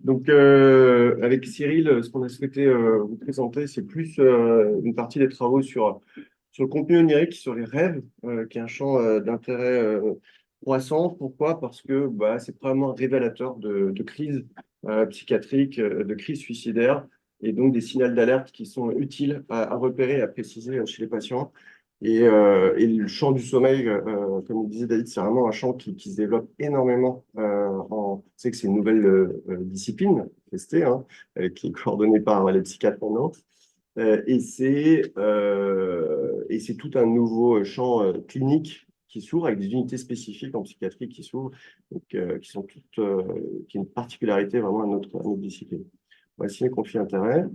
Donc, avec Cyril, ce qu'on a souhaité vous présenter, c'est plus une partie des travaux sur le contenu onirique, sur les rêves, qui est un champ d'intérêt croissant. Pourquoi? Parce que c'est probablement un révélateur de crises psychiatriques, de crises suicidaires, et donc des signaux d'alerte qui sont utiles à repérer et à préciser chez les patients. Et le champ du sommeil, comme le disait David, c'est vraiment un champ qui se développe énormément. C'est que c'est une nouvelle discipline testée, hein, qui est coordonnée par les psychiatres en Nantes. Et c'est tout un nouveau champ clinique qui s'ouvre avec des unités spécifiques en psychiatrie qui s'ouvrent, donc, qui sont toutes, qui est une particularité vraiment à notre discipline. Voici les conflits d'intérêts.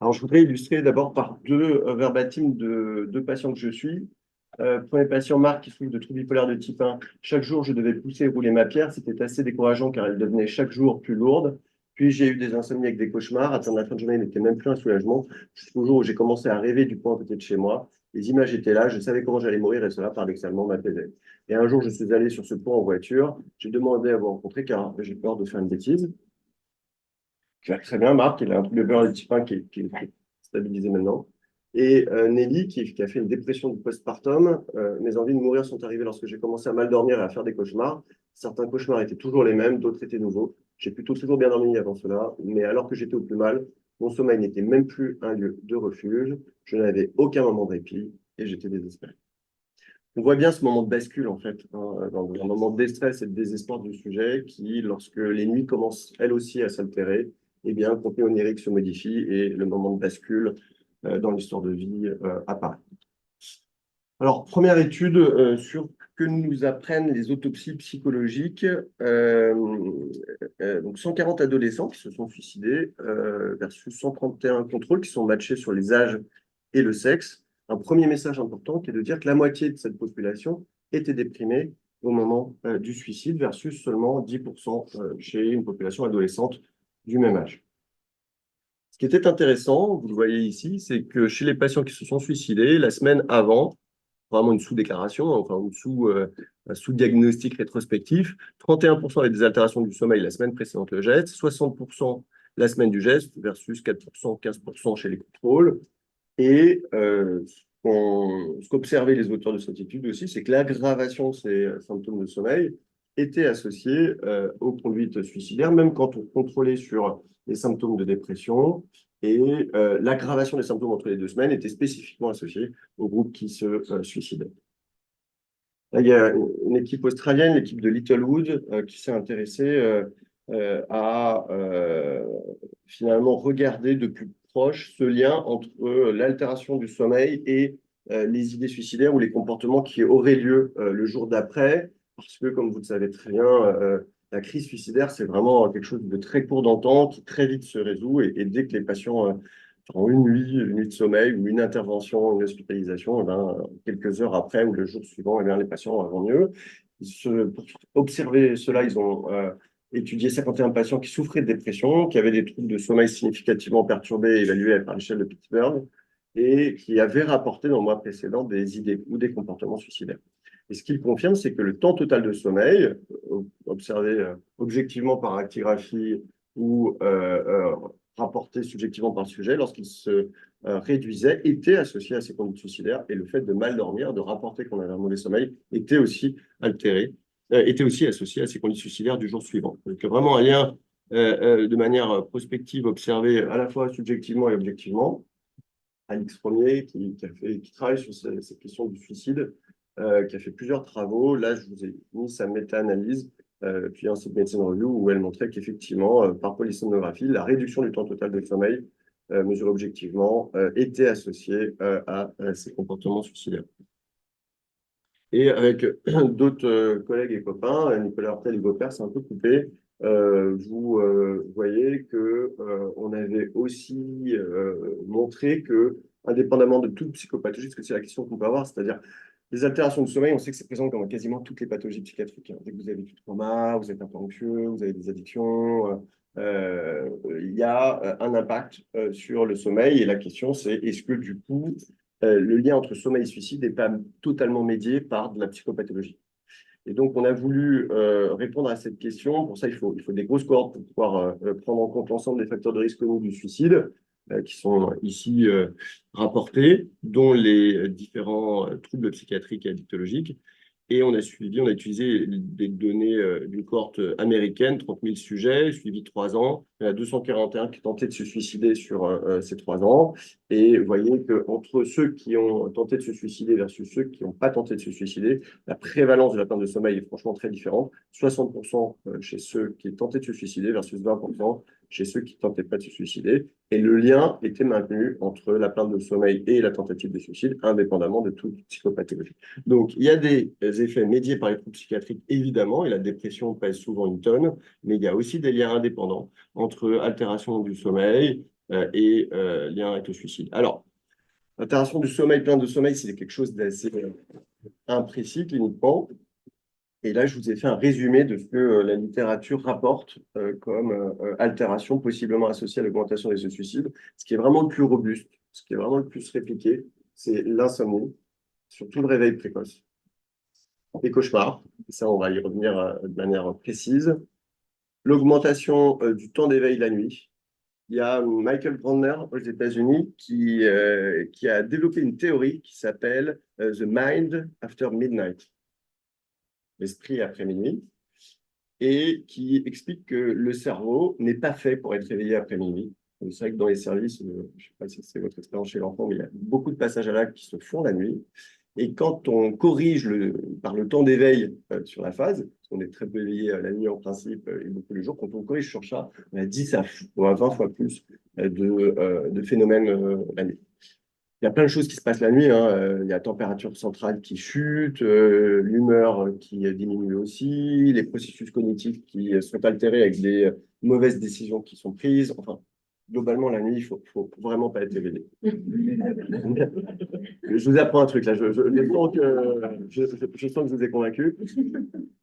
Alors, je voudrais illustrer d'abord par deux verbatims de deux patients que je suis. Premier patient, Marc, qui souffre de troubles bipolaires de type 1. Chaque jour, je devais pousser et rouler ma pierre. C'était assez décourageant car elle devenait chaque jour plus lourde. Puis, j'ai eu des insomnies avec des cauchemars. Atteindre la fin de journée n'était même plus un soulagement. Jusqu'au jour où j'ai commencé à rêver du point à côté de chez moi. Les images étaient là. Je savais comment j'allais mourir et cela, paradoxalement, m'apaisait. Et un jour, je suis allé sur ce pont en voiture. J'ai demandé à vous rencontrer car j'ai peur de faire une bêtise. Tu vas très bien, Marc, il a un trouble de peur de type 1 qui est stabilisé maintenant. Et Nelly, qui a fait une dépression du postpartum. Mes envies de mourir sont arrivées lorsque j'ai commencé à mal dormir et à faire des cauchemars. Certains cauchemars étaient toujours les mêmes, d'autres étaient nouveaux. J'ai plutôt toujours bien dormi avant cela, mais alors que j'étais au plus mal, mon sommeil n'était même plus un lieu de refuge. Je n'avais aucun moment de répit et j'étais désespéré. On voit bien ce moment de bascule, en fait, hein, dans un moment de déstress et de désespoir du sujet qui, lorsque les nuits commencent elles aussi à s'altérer, eh bien, le contenu onirique se modifie et le moment de bascule dans l'histoire de vie apparaît. Alors, première étude sur que nous apprennent les autopsies psychologiques. Donc, 140 adolescents qui se sont suicidés versus 131 contrôles qui sont matchés sur les âges et le sexe. Un premier message important qui est de dire que la moitié de cette population était déprimée au moment du suicide versus seulement 10% chez une population adolescente du même âge. Ce qui était intéressant, vous le voyez ici, c'est que chez les patients qui se sont suicidés, la semaine avant, vraiment une sous-déclaration, enfin un sous-diagnostic rétrospectif, 31% avaient des altérations du sommeil la semaine précédente le geste, 60% la semaine du geste versus 4%, 15% chez les contrôles. Et ce qu'observaient les auteurs de cette étude aussi, c'est que l'aggravation de ces symptômes de sommeil était associée aux conduites suicidaires, même quand on contrôlait sur les symptômes de dépression. Et l'aggravation des symptômes entre les 2 semaines était spécifiquement associée au groupe qui se suicidait. Là, il y a une équipe australienne, l'équipe de Littlewood, qui s'est intéressée à finalement regarder de plus proche ce lien entre l'altération du sommeil et les idées suicidaires ou les comportements qui auraient lieu le jour d'après. Parce que, comme vous le savez très bien, la crise suicidaire, c'est vraiment quelque chose de très court dans le temps, qui très vite se résout. Et dès que les patients ont une nuit de sommeil ou une intervention, une hospitalisation, quelques heures après ou le jour suivant, les patients vont mieux. Pour observer cela, ils ont étudié 51 patients qui souffraient de dépression, qui avaient des troubles de sommeil significativement perturbés, évalués par l'échelle de Pittsburgh, et qui avaient rapporté dans le mois précédent des idées ou des comportements suicidaires. Et ce qu'il confirme, c'est que le temps total de sommeil, observé objectivement par actigraphie ou rapporté subjectivement par le sujet, lorsqu'il se réduisait, était associé à ces conduites suicidaires. Et le fait de mal dormir, de rapporter qu'on avait un mauvais sommeil, était aussi altéré, était aussi associé à ces conduites suicidaires du jour suivant. Donc vraiment un lien de manière prospective observé à la fois subjectivement et objectivement. Alix Premier, qui travaille sur cette question du suicide, qui a fait plusieurs travaux. Là, je vous ai mis sa méta-analyse, puis un site Medicine Review, où elle montrait qu'effectivement, par polysomnographie, la réduction du temps total de sommeil, mesurée objectivement, était associée à ces comportements suicidaires. Et avec d'autres collègues et copains, Nicolas Hortel et Hugo Père, c'est un peu coupé. Vous voyez que on avait aussi montré que, indépendamment de toute psychopathologie, parce que c'est la question qu'on peut avoir, c'est-à-dire les altérations de sommeil, on sait que c'est présent dans quasiment toutes les pathologies psychiatriques. Dès que vous avez du trauma, vous êtes un peu anxieux, vous avez des addictions, il y a un impact sur le sommeil. Et la question, c'est est-ce que du coup, le lien entre sommeil et suicide n'est pas totalement médié par de la psychopathologie. Et donc, on a voulu répondre à cette question. Pour ça, il faut des grosses cohortes pour pouvoir prendre en compte l'ensemble des facteurs de risque connus du suicide, qui sont ici rapportés, dont les différents troubles psychiatriques et addictologiques. Et on a utilisé des données d'une cohorte américaine, 30 000 sujets, suivis de 3 ans. Il y en a 241 qui tentaient de se suicider sur ces 3 ans. Et vous voyez qu'entre ceux qui ont tenté de se suicider versus ceux qui n'ont pas tenté de se suicider, la prévalence de la perte de sommeil est franchement très différente. 60% chez ceux qui tentaient de se suicider versus 20% chez ceux qui ne tentaient pas de se suicider. Et le lien était maintenu entre la perte de sommeil et la tentative de suicide, indépendamment de toute psychopathologie. Donc, il y a des effets médiés par les troubles psychiatriques, évidemment, et la dépression pèse souvent une tonne, mais il y a aussi des liens indépendants entre altération du sommeil et lien avec le suicide. Alors, altération du sommeil, plainte de sommeil, c'est quelque chose d'assez imprécis cliniquement. Et là, je vous ai fait un résumé de ce que la littérature rapporte comme altération possiblement associée à l'augmentation des suicides. Ce qui est vraiment le plus robuste, ce qui est vraiment le plus répliqué, c'est l'insomnie, surtout le réveil précoce. Les cauchemars, et ça, on va y revenir de manière précise. L'augmentation du temps d'éveil la nuit. Il y a Michael Brandner aux États-Unis qui a développé une théorie qui s'appelle The Mind After Midnight, l'esprit après minuit, et qui explique que le cerveau n'est pas fait pour être réveillé après minuit. C'est vrai que dans les services, je ne sais pas si c'est votre expérience chez l'enfant, mais il y a beaucoup de passages à l'acte qui se font la nuit. Et quand on corrige par le temps d'éveil sur la phase, parce qu'on est très peu éveillé la nuit en principe et beaucoup le jour, quand on corrige sur ça, on a 10 ou 20 fois plus de phénomènes la nuit. Il y a plein de choses qui se passent la nuit. Il y a la température centrale qui chute, l'humeur qui diminue aussi, les processus cognitifs qui sont altérés avec des mauvaises décisions qui sont prises. Enfin, globalement, la nuit, il ne faut vraiment pas être éveillé. Je vous apprends un truc là. Je sens que je vous ai convaincu.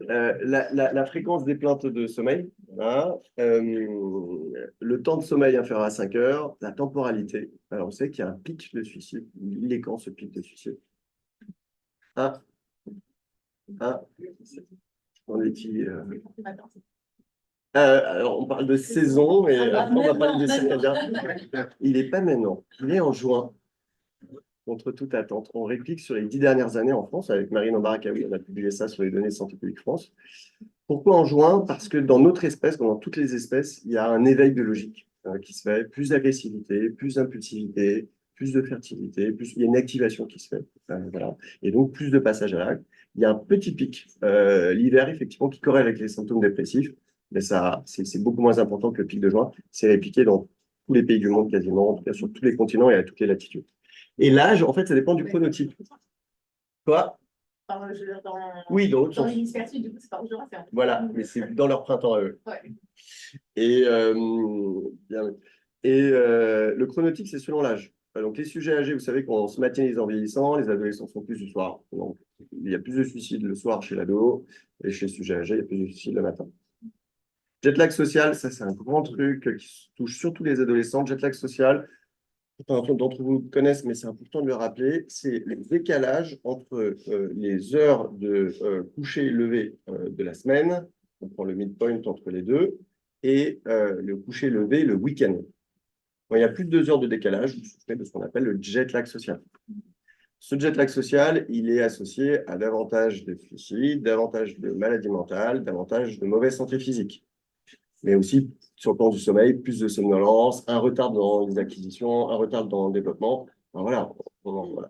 La fréquence des plaintes de sommeil, hein, le temps de sommeil inférieur à 5 heures, la temporalité. Alors, on sait qu'il y a un pic de suicide. Il est quand ce pic de suicide? Ah, on est-il, alors, on parle de saison, mais après, on va parler de circadien. Il n'est pas maintenant. Il est en juin, contre toute attente. On réplique sur les 10 dernières années en France, avec Marine Ambarakaoui, on a publié ça sur les données de Santé publique France. Pourquoi en juin? Parce que dans notre espèce, comme dans toutes les espèces, il y a un éveil biologique qui se fait, plus d'agressivité, plus d'impulsivité, plus de fertilité, il y a une activation qui se fait. Voilà. Et donc, plus de passage à l'acte. Il y a un petit pic l'hiver, effectivement, qui corrèle avec les symptômes dépressifs, mais ça, c'est beaucoup moins important que le pic de juin. C'est répliqué dans tous les pays du monde quasiment, en tout cas sur tous les continents et à toutes les latitudes. Et l'âge, en fait, ça dépend du chronotype. Quoi? Oui, dans l'hémisphère sud, du coup, c'est pas toujours à faire. Voilà, mais c'est dans leur printemps à eux. Ouais. Et, le chronotype, c'est selon l'âge. Donc, les sujets âgés, vous savez qu'on se matérialise en vieillissant, les adolescents sont plus du soir. Donc, il y a plus de suicides le soir chez l'ado, et chez les sujets âgés, il y a plus de suicides le matin. Jet lag social, ça, c'est un grand truc qui touche surtout les adolescents. Jet lag social, d'entre vous connaissent, mais c'est important de le rappeler, c'est le décalage entre les heures de coucher et lever de la semaine, on prend le midpoint entre les deux, et le coucher lever le week-end. Quand il y a plus de 2 heures de décalage, vous souffrez de ce qu'on appelle le jet lag social. Ce jet lag social, il est associé à davantage de suicides, davantage de maladies mentales, davantage de mauvaise santé physique, mais aussi sur le plan du sommeil, plus de somnolence, un retard dans les acquisitions, un retard dans le développement. Enfin, voilà.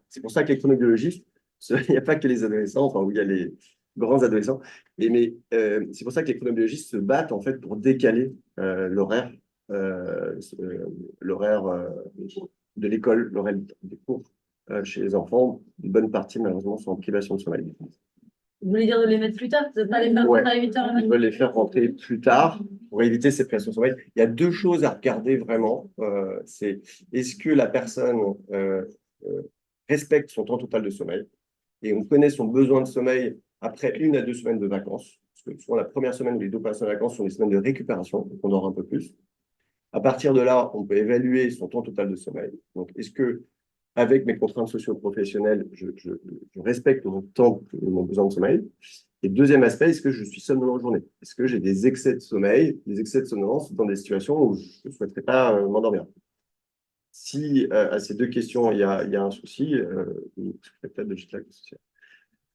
C'est pour ça que les chronobiologistes, il n'y a pas que les adolescents, enfin, où il y a les grands adolescents, mais c'est pour ça que les chronobiologistes se battent en fait pour décaler l'horaire de l'école, l'horaire des cours chez les enfants. Une bonne partie, malheureusement, sont en privation de sommeil. Vous voulez dire de les mettre plus tard, de ne pas les faire rentrer à 8 heures? Ils veulent les faire rentrer plus tard pour éviter ces privations de sommeil. Il y a 2 choses à regarder vraiment. C'est est-ce que la personne respecte son temps total de sommeil et on connaît son besoin de sommeil après 1 à 2 semaines de vacances. Parce que souvent, la première semaine ou les 2 premières semaines de vacances sont des semaines de récupération, donc on dort un peu plus. À partir de là, on peut évaluer son temps total de sommeil. Donc, est-ce que avec mes contraintes socio-professionnelles, je respecte mon temps et mon besoin de sommeil. Et deuxième aspect, est-ce que je suis somnolent en journée? Est-ce que j'ai des excès de sommeil, des excès de somnolence dans des situations où je ne souhaiterais pas m'endormir? Si à ces deux questions, il y a un souci, peut-être de jet lag associé.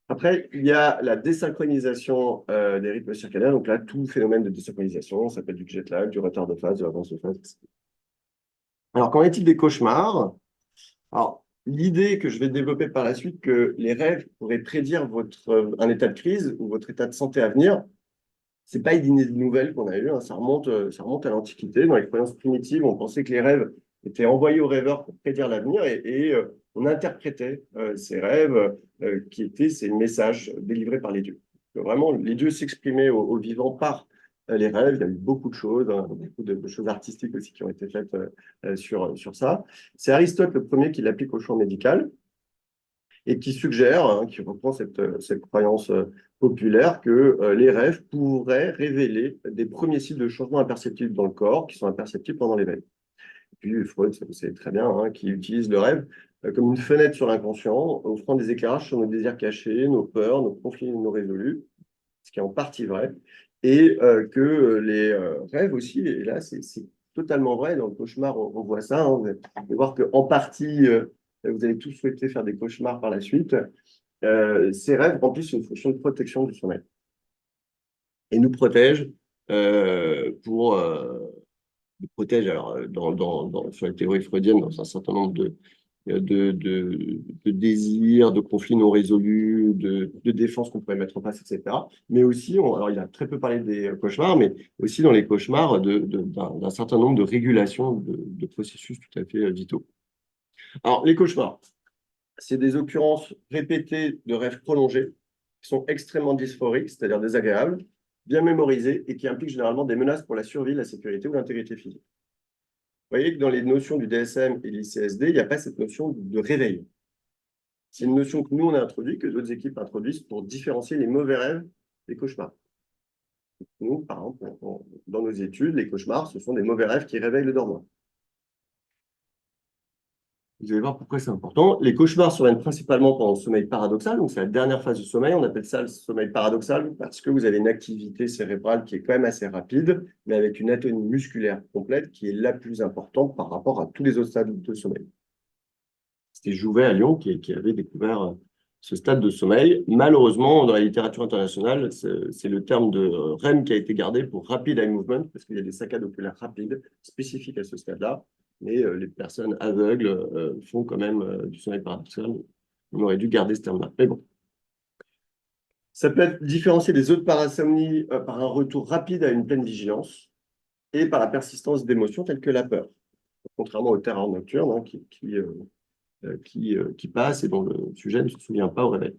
Après, il y a la désynchronisation des rythmes circadiens. Donc là, tout phénomène de désynchronisation, ça s'appelle du jet lag, du retard de phase, de l'avance de phase, etc. Alors, qu'en est-il des cauchemars? Alors, l'idée que je vais développer par la suite, que les rêves pourraient prédire un état de crise ou votre état de santé à venir, c'est pas une idée nouvelle qu'on a eue, hein. Ça remonte à l'Antiquité. Dans les croyances primitives, on pensait que les rêves étaient envoyés aux rêveurs pour prédire l'avenir et on interprétait ces rêves qui étaient ces messages délivrés par les dieux. Donc, vraiment, les dieux s'exprimaient aux vivants par les rêves. Il y a eu beaucoup de choses, hein, beaucoup de choses artistiques aussi qui ont été faites sur ça. C'est Aristote le premier qui l'applique au champ médical et qui suggère, hein, qui reprend cette croyance populaire que les rêves pourraient révéler des premiers signes de changement imperceptibles dans le corps qui sont imperceptibles pendant l'éveil. Et puis Freud, ça vous savez très bien, hein, qui utilise le rêve comme une fenêtre sur l'inconscient, offrant des éclairages sur nos désirs cachés, nos peurs, nos conflits non résolus, ce qui est en partie vrai, et que les rêves aussi, et là c'est totalement vrai, dans le cauchemar on voit ça, hein, vous allez voir qu'en partie, vous allez tous souhaiter faire des cauchemars par la suite. Ces rêves remplissent une fonction de protection du sommeil et nous protègent pour nous protègent alors sur la théorie freudienne dans un certain nombre de désirs, de conflits non résolus, de défenses qu'on pourrait mettre en place, etc. Mais aussi, alors il a très peu parlé des cauchemars, mais aussi dans les cauchemars d'un certain nombre de régulations de processus tout à fait vitaux. Alors les cauchemars, c'est des occurrences répétées de rêves prolongés qui sont extrêmement dysphoriques, c'est-à-dire désagréables, bien mémorisés et qui impliquent généralement des menaces pour la survie, la sécurité ou l'intégrité physique. Vous voyez que dans les notions du DSM et de l'ICSD, il n'y a pas cette notion de réveil. C'est une notion que nous, on a introduite, que d'autres équipes introduisent pour différencier les mauvais rêves des cauchemars. Nous, par exemple, dans nos études, les cauchemars, ce sont des mauvais rêves qui réveillent le dormant. Vous allez voir pourquoi c'est important. Les cauchemars surviennent principalement pendant le sommeil paradoxal, donc c'est la dernière phase du sommeil. On appelle ça le sommeil paradoxal parce que vous avez une activité cérébrale qui est quand même assez rapide, mais avec une atonie musculaire complète qui est la plus importante par rapport à tous les autres stades de sommeil. C'était Jouvet à Lyon qui avait découvert ce stade de sommeil. Malheureusement, dans la littérature internationale, c'est le terme de REM qui a été gardé pour Rapid Eye Movement, parce qu'il y a des saccades oculaires rapides spécifiques à ce stade-là. Mais les personnes aveugles font quand même du sommeil paradoxal. On aurait dû garder ce terme-là. Mais bon. Ça peut être différencié des autres parasomnies par un retour rapide à une pleine vigilance et par la persistance d'émotions telles que la peur, contrairement aux terreurs nocturnes hein, qui passe et dont le sujet ne se souvient pas au réveil.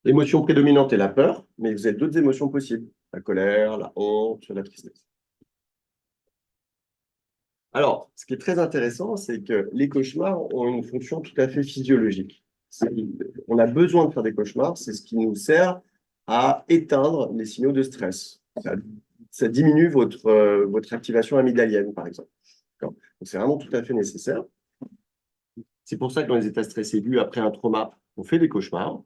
L'émotion prédominante est la peur, mais vous avez d'autres émotions possibles, la colère, la honte, la tristesse. Alors, ce qui est très intéressant, c'est que les cauchemars ont une fonction tout à fait physiologique. On a besoin de faire des cauchemars, c'est ce qui nous sert à éteindre les signaux de stress. Ça diminue votre activation amygdalienne, par exemple. Donc, c'est vraiment tout à fait nécessaire. C'est pour ça que dans les états stress aigus, après un trauma, on fait des cauchemars.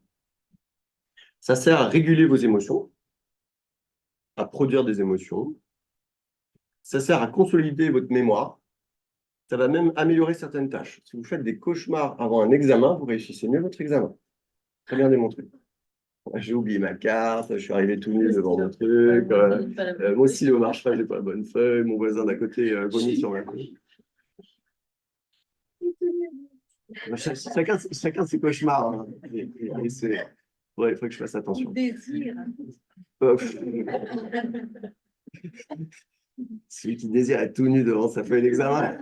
Ça sert à réguler vos émotions, à produire des émotions. Ça sert à consolider votre mémoire. Ça va même améliorer certaines tâches. Si vous faites des cauchemars avant un examen, vous réussissez mieux votre examen. Très bien démontré. J'ai oublié ma carte, je suis arrivé tout nu devant mon truc. Mon stylo marche pas, j'ai pas la bonne feuille. Mon voisin d'à côté vomit sur ma feuille. Chacun ses cauchemars. Hein. Il faut que je fasse attention. Celui qui désire être tout nu devant sa feuille d'examen.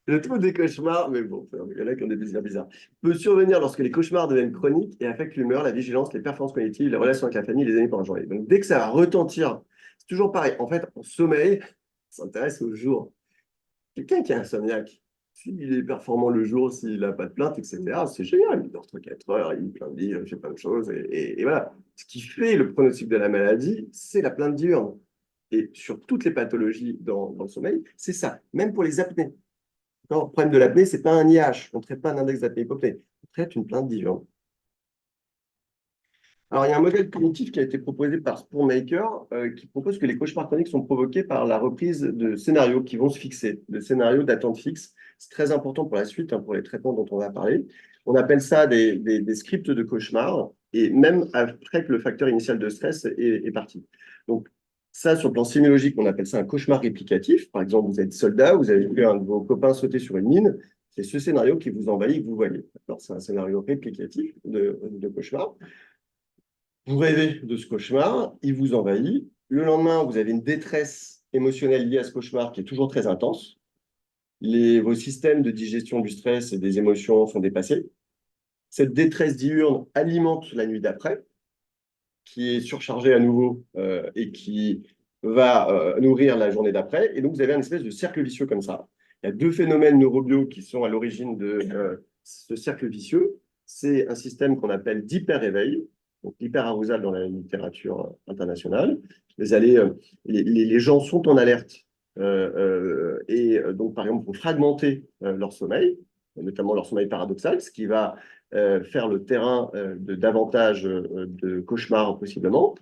Le trou des cauchemars, mais bon, il y en a qui ont des désirs bizarres, peut survenir lorsque les cauchemars deviennent chroniques et affectent l'humeur, la vigilance, les performances cognitives, les relations avec la famille, les amis pendant la journée. Donc, dès que ça va retentir, c'est toujours pareil. En fait, en sommeil, on s'intéresse au jour. Quelqu'un qui est insomniaque, s'il est performant le jour, s'il n'a pas de plainte, etc., c'est génial. Il dort 4 heures, il plein de vie, il fait plein de choses. Et voilà. Ce qui fait le pronostic de la maladie, c'est la plainte diurne. Et sur toutes les pathologies dans le sommeil, c'est ça, même pour les apnées. Le problème de l'apnée, ce n'est pas un IH. On ne traite pas un index d'apnée-hypopnée. On traite une plainte diurne. Alors, il y a un modèle cognitif qui a été proposé par Spoonmaker qui propose que les cauchemars chroniques sont provoqués par la reprise de scénarios qui vont se fixer, de scénarios d'attente fixe. C'est très important pour la suite, pour les traitements dont on va parler. On appelle ça des scripts de cauchemar, et même après que le facteur initial de stress est parti. Donc, ça, sur le plan sémiologique, on appelle ça un cauchemar réplicatif. Par exemple, vous êtes soldat, vous avez vu un de vos copains sauter sur une mine, c'est ce scénario qui vous envahit, que vous voyez. C'est un scénario réplicatif de cauchemar. Vous rêvez de ce cauchemar, il vous envahit. Le lendemain, vous avez une détresse émotionnelle liée à ce cauchemar qui est toujours très intense. Vos systèmes de digestion du stress et des émotions sont dépassés. Cette détresse diurne alimente la nuit d'après, qui est surchargée à nouveau et qui va nourrir la journée d'après. Et donc, vous avez une espèce de cercle vicieux comme ça. Il y a deux phénomènes neurobio qui sont à l'origine de ce cercle vicieux. C'est un système qu'on appelle d'hyper-réveil, donc l'hyperarousal dans la littérature internationale. Les gens sont en alerte et donc, par exemple, pour fragmenter leur sommeil, notamment leur sommeil paradoxal, ce qui va faire le terrain de davantage de cauchemars possiblement.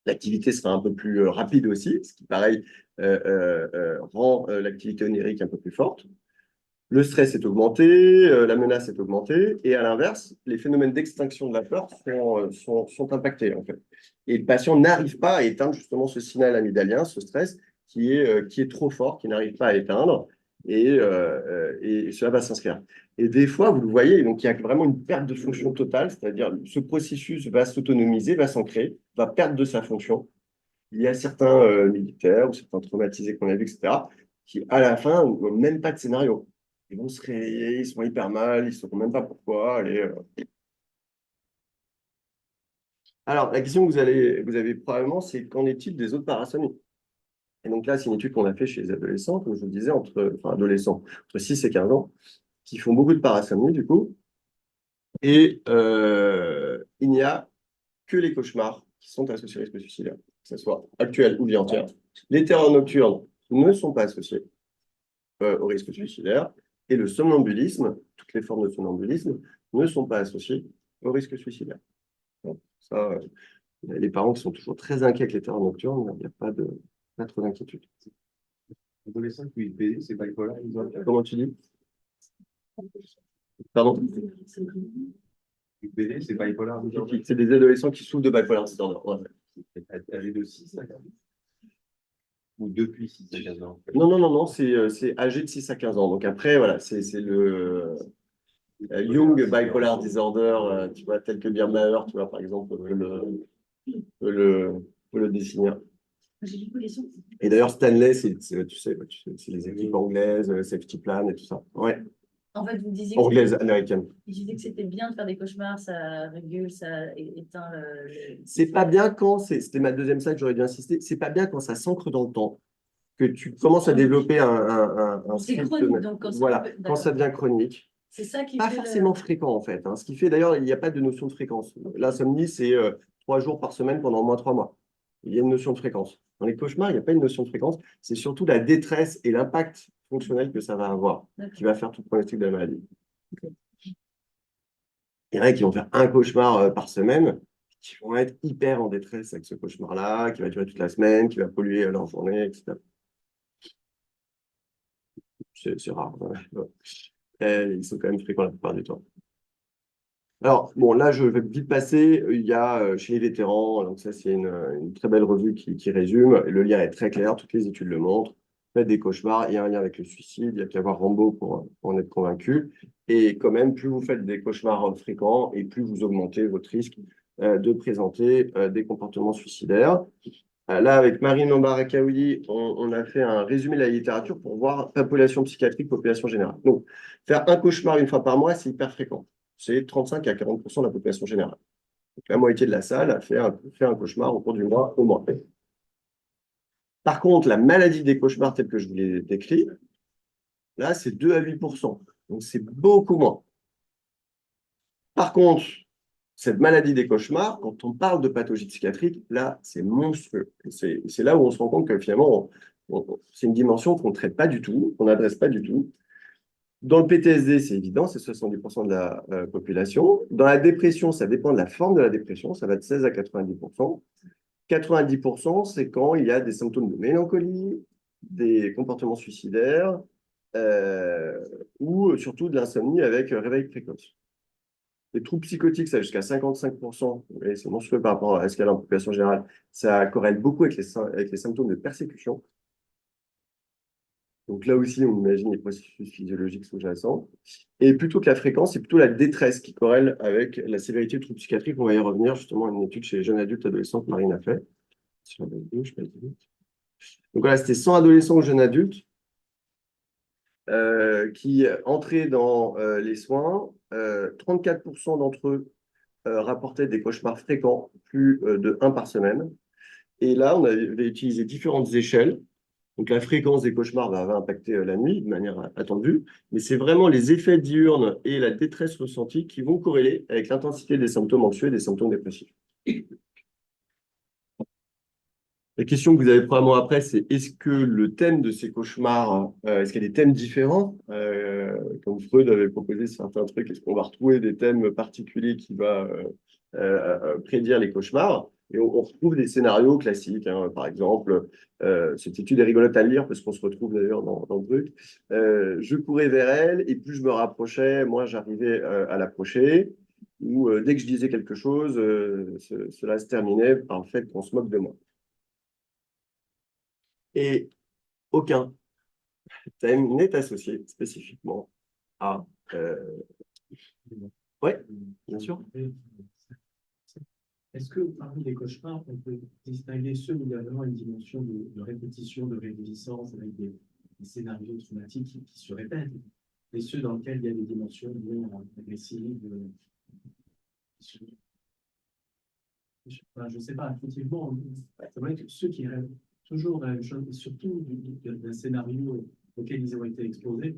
L'activité sera un peu plus rapide aussi, ce qui, pareil, rend l'activité onirique un peu plus forte. Le stress est augmenté, la menace est augmentée, et à l'inverse, les phénomènes d'extinction de la peur sont impactés, en fait. Et le patient n'arrive pas à éteindre justement ce signal amygdalien, ce stress, qui est trop fort, qui n'arrive pas à éteindre, et cela va s'inscrire. Et des fois, vous le voyez, donc il y a vraiment une perte de fonction totale, c'est-à-dire ce processus va s'autonomiser, va s'ancrer, va perdre de sa fonction. Il y a certains militaires ou certains traumatisés qu'on a vus, etc., qui, à la fin, n'ont même pas de scénario. Ils vont se réveiller, ils sont hyper mal, ils ne sauront même pas pourquoi. Alors, la question que vous avez probablement, c'est qu'en est-il des autres parasomnies? Et donc là, c'est une étude qu'on a fait chez les adolescents, comme je vous le disais, adolescents, entre 6 et 15 ans, qui font beaucoup de parasomnie, du coup. Et il n'y a que les cauchemars qui sont associés au risque suicidaire, que ce soit actuel ou vie entière. Les terreurs nocturnes ne sont pas associées au risque suicidaire. Et le somnambulisme, toutes les formes de somnambulisme, ne sont pas associées au risque suicidaire. Donc, ça, les parents qui sont toujours très inquiets avec les terreurs nocturnes, il n'y a pas trop d'inquiétude. Adolescents qui UPD, c'est bipolar. Comment tu dis? Pardon? UPD, c'est bipolar. C'est des adolescents qui souffrent de bipolar disorder. Ouais. Âgés de 6 à 15 ans. Ou depuis 6 à 15 ans. Non, c'est âgé de 6 à 15 ans. Donc après, voilà, c'est le Young Bipolar Disorder, tu vois, tel que Birmauer, tu vois, par exemple, peut le définir. Et d'ailleurs, Stanley, tu sais, c'est les équipes anglaises, Safety Plan et tout ça. Ouais. En fait, vous disiez Anglaise, américaine. Je disais que c'était bien de faire des cauchemars, ça régule, ça éteint C'est pas bien quand, c'était ma deuxième slide, j'aurais dû insister, c'est pas bien quand ça s'ancre dans le temps, que tu commences à développer un c'est script, chronique, donc quand voilà, quand ça devient chronique. C'est ça qui pas fait forcément fréquent, en fait. Ce qui fait, d'ailleurs, il n'y a pas de notion de fréquence. L'insomnie, c'est 3 jours par semaine pendant au moins 3 mois. Il y a une notion de fréquence. Dans les cauchemars, il n'y a pas une notion de fréquence. C'est surtout la détresse et l'impact fonctionnel que ça va avoir qui va faire tout le pronostic de la maladie. Okay. Il y en a qui vont faire un cauchemar par semaine, qui vont être hyper en détresse avec ce cauchemar-là, qui va durer toute la semaine, qui va polluer leur journée, etc. C'est rare. Ils sont quand même fréquents la plupart du temps. Alors, bon, là, je vais vite passer. Il y a chez les vétérans, donc ça, c'est une très belle revue qui résume. Le lien est très clair, toutes les études le montrent. Faites des cauchemars, il y a un lien avec le suicide, il n'y a qu'à voir Rambo pour en être convaincu. Et quand même, plus vous faites des cauchemars fréquents et plus vous augmentez votre risque de présenter des comportements suicidaires. Là, avec Marine Lombard-Rakaoui, on a fait un résumé de la littérature pour voir population psychiatrique, population générale. Donc, faire un cauchemar une fois par mois, c'est hyper fréquent. C'est 35 à 40% de la population générale. Donc, la moitié de la salle a fait un cauchemar au cours du mois au moins. Par contre, la maladie des cauchemars telle que je vous l'ai décrit, là, c'est 2 à 8%. Donc, c'est beaucoup moins. Par contre, cette maladie des cauchemars, quand on parle de pathologie psychiatrique, là, c'est monstrueux. C'est là où on se rend compte que finalement, c'est une dimension qu'on ne traite pas du tout, qu'on n'adresse pas du tout. Dans le PTSD, c'est évident, c'est 70% de la population. Dans la dépression, ça dépend de la forme de la dépression, ça va de 16 à 90%. 90%, c'est quand il y a des symptômes de mélancolie, des comportements suicidaires euh, ou surtout de l'insomnie avec réveil précoce. Les troubles psychotiques, ça va jusqu'à 55%, et c'est monstrueux par rapport à ce qu'il y a dans la population générale. Ça corrèle beaucoup avec les symptômes de persécution. Donc là aussi, on imagine les processus physiologiques sous-jacents. Et plutôt que la fréquence, c'est plutôt la détresse qui corrèle avec la sévérité de troubles psychiatriques. On va y revenir justement à une étude chez les jeunes adultes et adolescents que Marine a fait. Sur la gauche, pas vite. Donc voilà, c'était 100 adolescents ou jeunes adultes qui entraient dans les soins. 34% d'entre eux rapportaient des cauchemars fréquents, plus de 1 par semaine. Et là, on avait utilisé différentes échelles. Donc la fréquence des cauchemars va impacter la nuit de manière attendue, mais c'est vraiment les effets diurnes et la détresse ressentie qui vont corréler avec l'intensité des symptômes anxieux et des symptômes dépressifs. La question que vous avez probablement après, c'est est-ce que le thème de ces cauchemars, est-ce qu'il y a des thèmes différents comme Freud avait proposé certains trucs, est-ce qu'on va retrouver des thèmes particuliers qui vont prédire les cauchemars? Et on retrouve des scénarios classiques, hein, par exemple, cette étude est rigolote à lire parce qu'on se retrouve d'ailleurs dans le truc. Je courais vers elle et plus je me rapprochais, moins j'arrivais à l'approcher. Ou dès que je disais quelque chose, cela se terminait par le fait qu'on se moque de moi. Et aucun thème n'est associé spécifiquement à... Oui, bien sûr. Est-ce que parmi les cauchemars, on peut distinguer ceux où il y a vraiment une dimension de répétition, de réviviscence, avec des scénarios traumatiques qui se répètent, et ceux dans lesquels il y a des dimensions agressives je ne sais pas, effectivement, c'est vrai que ceux qui rêvent toujours la même chose, et surtout d'un scénario auquel ils ont été exposés,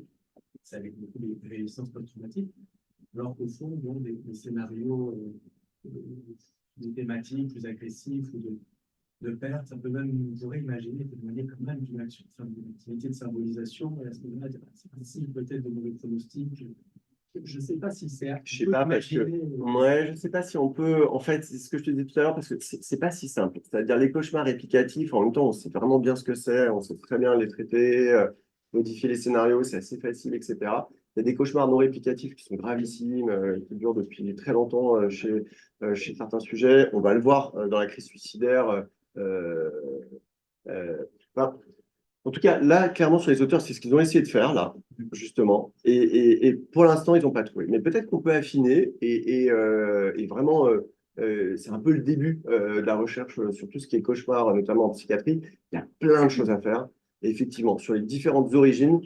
c'est avec beaucoup de résistances post-traumatiques, alors qu'au fond, bon, des scénarios des thématiques plus agressives ou de perte, ça peut même, on pourrait imaginer, témoigner quand même d'une action, d'une activité de symbolisation, et à ce moment-là, c'est ainsi peut-être de mauvais pronostics. Je ne sais pas si c'est. Je sais pas, parce que, ouais, je sais pas si on peut. En fait, c'est ce que je te disais tout à l'heure, parce que c'est pas si simple. C'est-à-dire, les cauchemars réplicatifs, en même temps, on sait vraiment bien ce que c'est, on sait très bien les traiter, modifier les scénarios, c'est assez facile, etc. Il y a des cauchemars non réplicatifs qui sont gravissimes, qui durent depuis très longtemps chez certains sujets. On va le voir dans la crise suicidaire. Euh, enfin, en tout cas, là, clairement, sur les auteurs, c'est ce qu'ils ont essayé de faire, là, justement. Et pour l'instant, ils n'ont pas trouvé. Mais peut-être qu'on peut affiner. Et vraiment, c'est un peu le début de la recherche sur tout ce qui est cauchemar, notamment en psychiatrie. Il y a plein de choses à faire. Et effectivement, sur les différentes origines,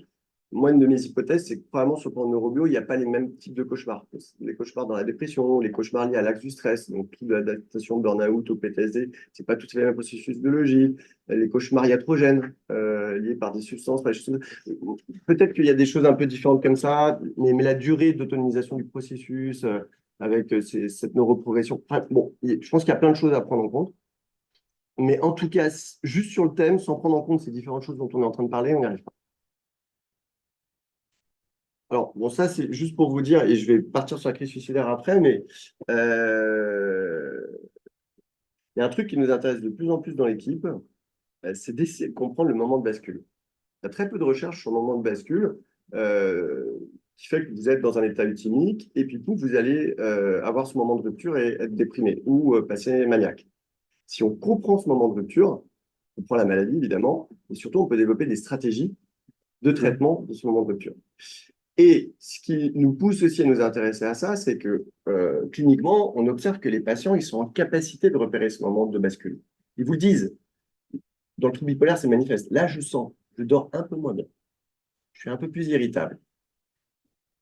moi, une de mes hypothèses, c'est que probablement sur le plan neurobio, il n'y a pas les mêmes types de cauchemars. Les cauchemars dans la dépression, les cauchemars liés à l'axe du stress, donc toute l'adaptation burn-out au PTSD, c'est pas tout à fait le même processus biologique. Les cauchemars iatrogènes, liés par des substances. Peut-être qu'il y a des choses un peu différentes comme ça, mais la durée d'autonomisation du processus, avec cette neuroprogression. Enfin, bon, je pense qu'il y a plein de choses à prendre en compte. Mais en tout cas, juste sur le thème, sans prendre en compte ces différentes choses dont on est en train de parler, on n'y arrive pas. Alors, bon, ça, c'est juste pour vous dire, et je vais partir sur la crise suicidaire après, mais il y a un truc qui nous intéresse de plus en plus dans l'équipe, c'est d'essayer de comprendre le moment de bascule. Il y a très peu de recherches sur le moment de bascule, qui fait que vous êtes dans un état ultimique, et puis pouf, vous allez avoir ce moment de rupture et être déprimé, ou passer maniaque. Si on comprend ce moment de rupture, on comprend la maladie, évidemment, et surtout, on peut développer des stratégies de traitement de ce moment de rupture. Et ce qui nous pousse aussi à nous intéresser à ça, c'est que cliniquement, on observe que les patients, ils sont en capacité de repérer ce moment de bascule. Ils vous disent, dans le trouble bipolaire, c'est manifeste. Là, je sens, je dors un peu moins bien. Je suis un peu plus irritable.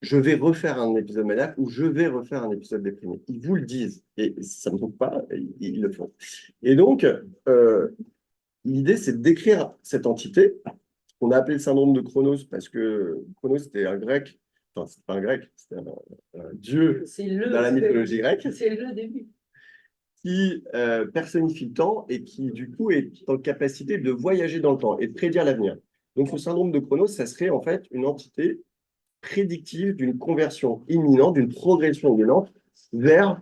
Je vais refaire un épisode maniaque ou je vais refaire un épisode déprimé. Ils vous le disent et ça ne trompe pas, ils le font. Et donc, l'idée, c'est de décrire cette entité qu'on a appelé le syndrome de Chronos parce que Chronos, c'était un grec, enfin, c'est pas un grec, c'était un dieu dans la mythologie grecque. C'est le début. Qui personnifie le temps et qui, du coup, est en capacité de voyager dans le temps et de prédire l'avenir. Donc, ce syndrome de Chronos, ça serait en fait une entité prédictive d'une conversion imminente, d'une progression imminente vers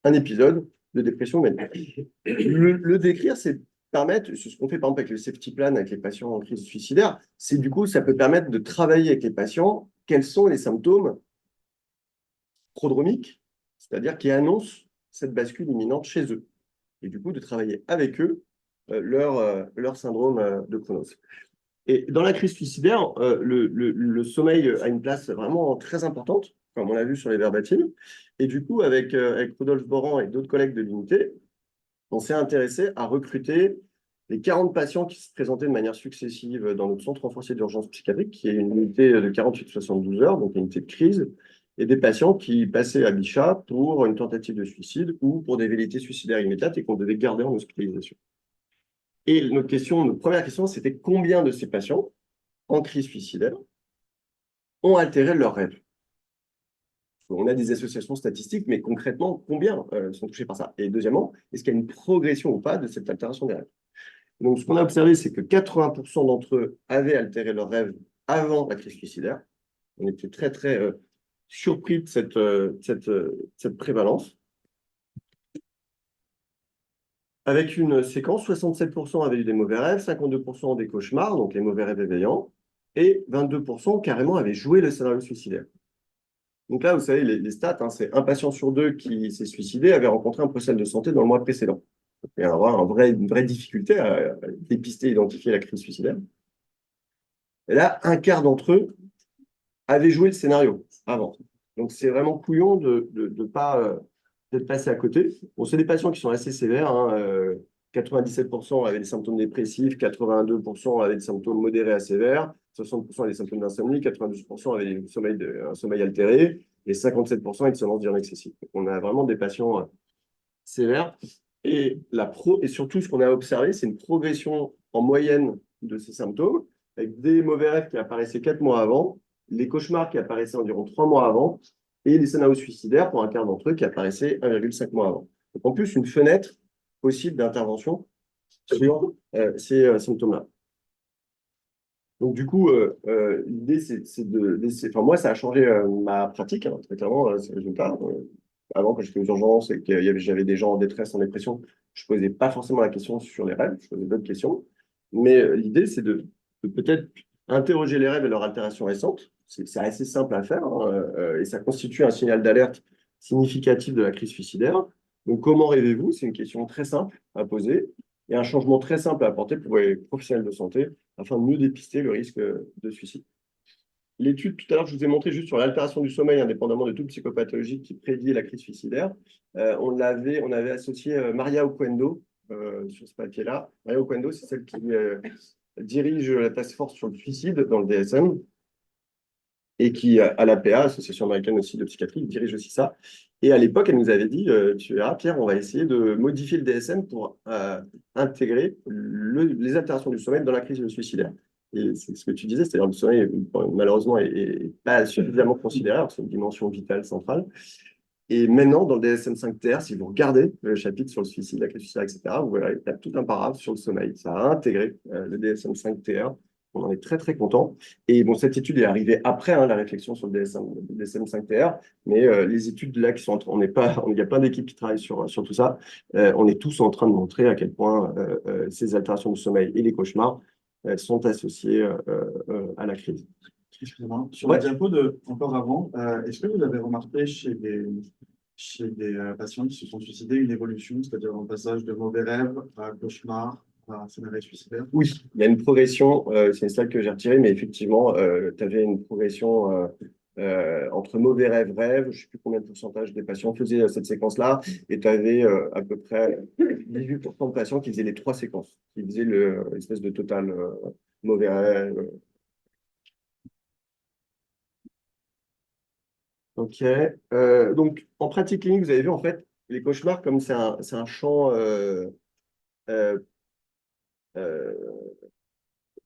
un épisode de dépression maniaque. Le décrire, c'est permettre, c'est ce qu'on fait par exemple avec le safety plan avec les patients en crise suicidaire, c'est du coup, ça peut permettre de travailler avec les patients quels sont les symptômes prodromiques, c'est-à-dire qui annoncent cette bascule imminente chez eux. Et du coup, de travailler avec eux leur syndrome de Cronos. Et dans la crise suicidaire, le sommeil a une place vraiment très importante, comme on l'a vu sur les verbatims. Et du coup, avec Rodolphe Boran et d'autres collègues de l'unité, on s'est intéressé à recruter les 40 patients qui se présentaient de manière successive dans notre centre renforcé d'urgence psychiatrique, qui est une unité de 48-72 heures, donc une unité de crise, et des patients qui passaient à Bichat pour une tentative de suicide ou pour des velléités suicidaires immédiates et qu'on devait garder en hospitalisation. Et notre première question, c'était combien de ces patients en crise suicidaire ont altéré leur rêve? On a des associations statistiques, mais concrètement, combien sont touchés par ça? Et deuxièmement, est-ce qu'il y a une progression ou pas de cette altération des rêves? Donc, ce qu'on a observé, c'est que 80% d'entre eux avaient altéré leur rêve avant la crise suicidaire. On était très, très surpris de cette prévalence. Avec une séquence, 67% avaient eu des mauvais rêves, 52% des cauchemars, donc les mauvais rêves éveillants, et 22% carrément avaient joué le scénario suicidaire. Donc là, vous savez, les stats, hein, c'est un patient sur deux qui s'est suicidé avait rencontré un professionnel de santé dans le mois précédent. Il y a une vraie difficulté à dépister et identifier la crise suicidaire. Et là, un quart d'entre eux avaient joué le scénario avant. Donc c'est vraiment couillon de pas d'être passé à côté. Bon, c'est des patients qui sont assez sévères. Hein, 97% avaient des symptômes dépressifs, 82% avaient des symptômes modérés à sévères, 60% avaient des symptômes d'insomnie, 92% avaient un sommeil altéré et 57% avaient une somnolence diurne excessive. Donc, on a vraiment des patients sévères. Et surtout, ce qu'on a observé, c'est une progression en moyenne de ces symptômes, avec des mauvais rêves qui apparaissaient 4 mois avant, les cauchemars qui apparaissaient environ 3 mois avant, et les scénarios suicidaires, pour un quart d'entre eux, qui apparaissaient 1,5 mois avant. Donc, en plus, une fenêtre possible d'intervention sur ces symptômes-là. Donc, du coup, l'idée, c'est de laisser... Enfin, moi, ça a changé ma pratique, hein, très clairement, ces résultats. Avant, quand j'étais aux urgences et que j'avais des gens en détresse, en dépression, je ne posais pas forcément la question sur les rêves, je posais d'autres questions. Mais l'idée, c'est de peut-être interroger les rêves et leur altération récente. C'est assez simple à faire, hein, et ça constitue un signal d'alerte significatif de la crise suicidaire. Donc, comment rêvez-vous? C'est une question très simple à poser et un changement très simple à apporter pour les professionnels de santé afin de mieux dépister le risque de suicide. L'étude, tout à l'heure, je vous ai montré juste sur l'altération du sommeil, indépendamment de toute psychopathologie qui prédit la crise suicidaire. On avait associé Maria Oquendo sur ce papier-là. Maria Oquendo, c'est celle qui dirige la task force sur le suicide dans le DSM et qui, à l'APA, Association américaine aussi de psychiatrie, dirige aussi ça. Et à l'époque, elle nous avait dit, tu verras, Pierre, on va essayer de modifier le DSM pour intégrer les altérations du sommeil dans la crise suicidaire. Et c'est ce que tu disais, c'est-à-dire le sommeil, malheureusement, est pas suffisamment considéré, c'est une dimension vitale centrale. Et maintenant, dans le DSM-5-TR, si vous regardez le chapitre sur le suicide, la crise suicidaire, etc., vous verrez qu'il y a tout un paragraphe sur le sommeil. Ça a intégré le DSM-5-TR. On en est très, très content. Et bon, cette étude est arrivée après la réflexion sur le DSM-5-TR, mais les études là qui sont il y a plein d'équipes qui travaillent sur tout ça. On est tous en train de montrer à quel point ces altérations du sommeil et les cauchemars sont associés à la crise. Excusez-moi. Sur la diapo encore avant, est-ce que vous avez remarqué chez des patients qui se sont suicidés une évolution, c'est-à-dire un passage de mauvais rêves à cauchemar, à scénario suicidaire? Oui, il y a une progression, c'est une slide que j'ai retirée, mais effectivement, tu avais une progression entre mauvais rêves, je ne sais plus combien de pourcentage des patients faisaient cette séquence-là, et tu avais à peu près 18% de patients qui faisaient les 3 séquences, qui faisaient l'espèce de total mauvais rêve. Ok. Donc, en pratique clinique, vous avez vu, en fait, les cauchemars, comme c'est un champ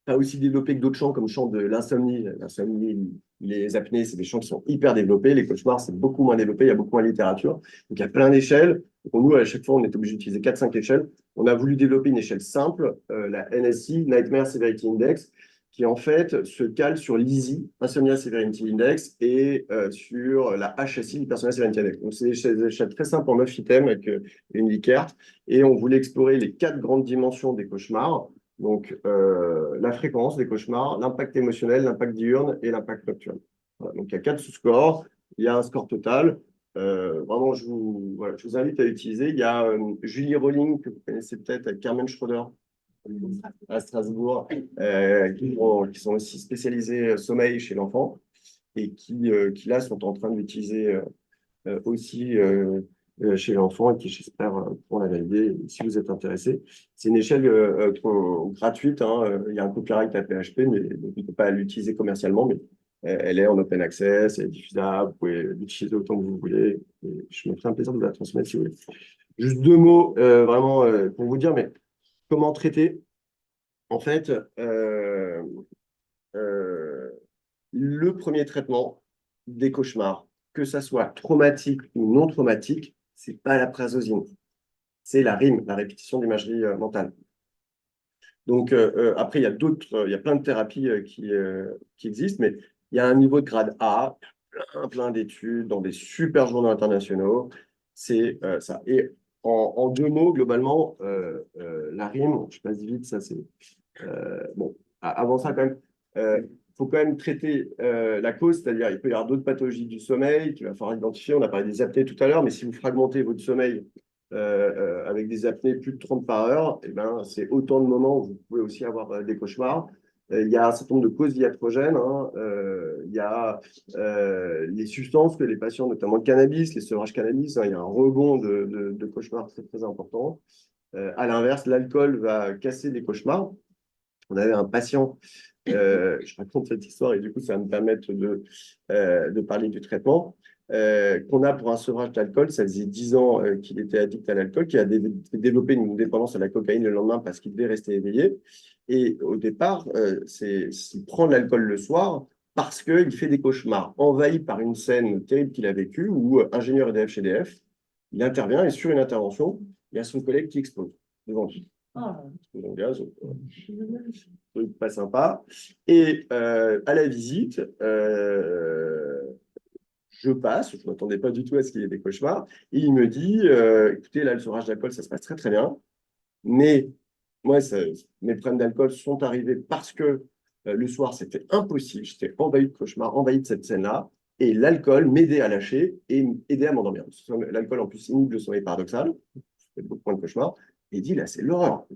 pas aussi développé que d'autres champs, comme le champ de l'insomnie. L'insomnie, les apnées, c'est des champs qui sont hyper développés. Les cauchemars, c'est beaucoup moins développé. Il y a beaucoup moins de littérature. Donc, il y a plein d'échelles. Pour nous, à chaque fois, on est obligé d'utiliser 4-5 échelles. On a voulu développer une échelle simple, la NSI, Nightmare Severity Index, qui en fait se cale sur l'ISI, Insomnia Severity Index, et sur la HSI, Personal Severity Index. Donc, c'est des échelles très simples en 9 items avec une Likert, et on voulait explorer les 4 grandes dimensions des cauchemars. Donc, la fréquence des cauchemars, l'impact émotionnel, l'impact diurne et l'impact nocturne. Voilà, donc, il y a 4 sous-scores, il y a un score total. Vraiment, je vous invite à utiliser. Il y a Julie Rowling, que vous connaissez peut-être, avec Carmen Schroeder à Strasbourg, qui sont aussi spécialisés sommeil chez l'enfant et qui, là, sont en train d'utiliser aussi chez l'enfant et qui, j'espère, pourront la valider si vous êtes intéressé. C'est une échelle gratuite. Hein, il y a un copyright à PHP, mais donc, on ne peut pas l'utiliser commercialement, mais elle est en open access, elle est diffusable, vous pouvez l'utiliser autant que vous voulez. Et je me ferai un plaisir de vous la transmettre si vous voulez. Juste 2 mots vraiment pour vous dire, mais comment traiter? En fait, le premier traitement des cauchemars, que ça soit traumatique ou non traumatique, c'est pas la prazosin, c'est la RIM, la répétition d'imagerie mentale. Donc après, il y a plein de thérapies qui existent, mais il y a un niveau de grade A, plein d'études dans des super journaux internationaux. C'est ça. Et en 2 mots, globalement, la RIM, je passe vite, ça c'est bon. Avant ça, quand même, faut quand même traiter la cause, c'est-à-dire il peut y avoir d'autres pathologies du sommeil qu'il va falloir identifier. On a parlé des apnées tout à l'heure, mais si vous fragmentez votre sommeil avec des apnées plus de 30 par heure, eh ben, c'est autant de moments où vous pouvez aussi avoir des cauchemars. Il y a un certain nombre de causes iatrogènes. Hein. Il y a les substances que les patients, notamment le cannabis, les sevrages cannabis, hein, il y a un rebond de cauchemars très, très important. À l'inverse, l'alcool va casser des cauchemars. On avait un patient, je raconte cette histoire et du coup, ça va me permettre de parler du traitement, qu'on a pour un sevrage d'alcool. Ça faisait 10 ans qu'il était addict à l'alcool, qui a développé une dépendance à la cocaïne le lendemain parce qu'il devait rester éveillé. Et au départ, il prend de l'alcool le soir parce qu'il fait des cauchemars, envahi par une scène terrible qu'il a vécue où ingénieur EDF chez EDF, il intervient et sur une intervention, il y a son collègue qui explose devant lui. Gaz, truc pas sympa. Et à la visite, je passe, je ne m'attendais pas du tout à ce qu'il y ait des cauchemars, et il me dit écoutez, là, le sevrage d'alcool, ça se passe très très bien, mais moi, mes problèmes d'alcool sont arrivés parce que le soir, c'était impossible, j'étais envahi de cauchemars, envahi de cette scène-là, et l'alcool m'aidait à lâcher et m'aidait à m'endormir. L'alcool, en plus, inhibe le sommeil paradoxal, c'est beaucoup de cauchemars. Et il dit, là, c'est l'horreur.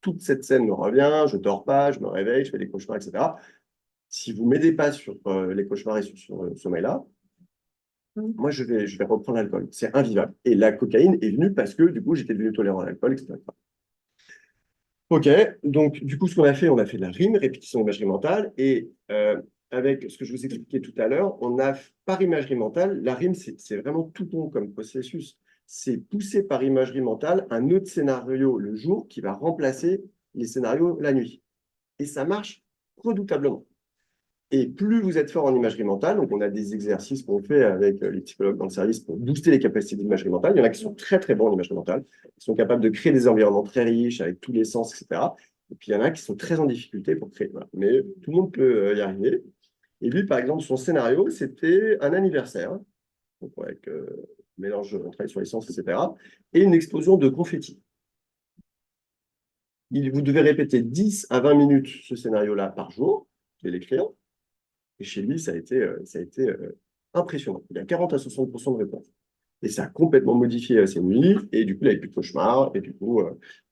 Toute cette scène me revient, je ne dors pas, je me réveille, je fais des cauchemars, etc. Si vous ne m'aidez pas sur les cauchemars et sur le sommeil-là, moi, je vais reprendre l'alcool. C'est invivable. Et la cocaïne est venue parce que, du coup, j'étais devenu tolérant à l'alcool, etc. OK, donc, du coup, ce qu'on a fait, on a fait de la RIM, répétition d'imagerie mentale, et avec ce que je vous expliquais tout à l'heure, on a, par imagerie mentale, la RIM, c'est vraiment tout bon comme processus. C'est pousser par imagerie mentale un autre scénario le jour qui va remplacer les scénarios la nuit. Et ça marche redoutablement. Et plus vous êtes fort en imagerie mentale, donc on a des exercices qu'on fait avec les psychologues dans le service pour booster les capacités d'imagerie mentale. Il y en a qui sont très très bons en imagerie mentale, qui sont capables de créer des environnements très riches avec tous les sens, etc. Et puis il y en a qui sont très en difficulté pour créer. Voilà. Mais tout le monde peut y arriver. Et lui, par exemple, son scénario, c'était un anniversaire, donc avec mélange, on travaille sur les sens, etc., et une explosion de confettis. Vous devez répéter 10 à 20 minutes ce scénario-là par jour, et l'écrire. Et chez lui, ça a été impressionnant. Il y a 40 à 60% de réponse. Et ça a complètement modifié ses nuits. Et du coup, il n'avait plus de cauchemars. Et du coup,